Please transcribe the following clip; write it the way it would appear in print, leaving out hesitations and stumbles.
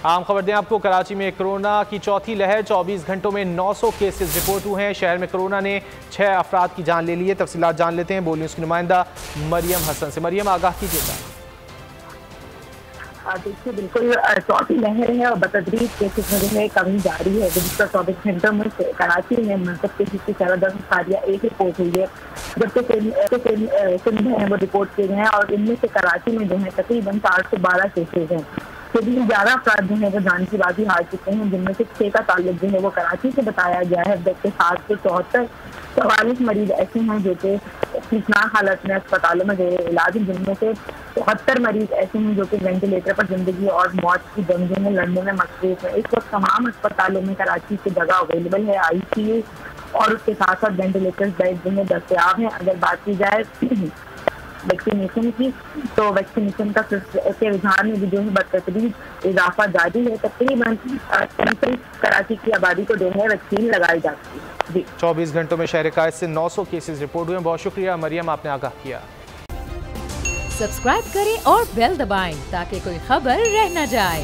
आम खबर दें आपको, कराची में कोरोना की चौथी लहर, 24 घंटों में 900 केसेस रिपोर्ट हुए हैं। शहर में कोरोना ने 6 अफराद की जान ले ली है। तफसीलात जान लेते हैं, बोली उसकी नुमाइंदा मरियम हसन से। मरियम, आगाह कीजिएगा। देखिए, बिल्कुल चौथी लहर है और बतदरीज केसेस में जो है कमी जारी है। गुज़श्ता 24 घंटों में कराची में मंतब केसेस की 14 एक रिपोर्ट हुई है, जबकि सिंध है वो रिपोर्ट किए गए हैं और इनमें से कराची में जो है तकरीबन 412 केसेज हैं। लेकिन 11 अफराद जो है वो जान की बाजी हार चुके हैं, जिनमें से 6 का ताल्लुक जो है वो कराची से बताया गया है, जबकि 744 मरीज ऐसे हैं जो कि खतरनाक हालत में अस्पतालों में गए इलाज, जिनमें से 74 मरीज ऐसे हैं जो कि वेंटिलेटर पर जिंदगी और मौत की जंग में लड़ने में मसरूफ है। इस वक्त तमाम अस्पतालों में कराची की जगह अवेलेबल है, ICU और उसके साथ साथ वेंटिलेटर बेड जो है दस्तयाब है। अगर बात की जाए वैक्सीनेशन की, तो वैक्सीनेशन के रुझान में भी जो है बदतरीज इजाफा जारी है। तकरीबन कराची की आबादी को जो है वैक्सीन लगाई जाती है। जी, 24 घंटों में शहर कायद से 900 केसेस रिपोर्ट हुए। बहुत शुक्रिया मरियम, आपने आगाह किया। सब्सक्राइब करें और बेल दबाएं ताकि कोई खबर रह न जाए।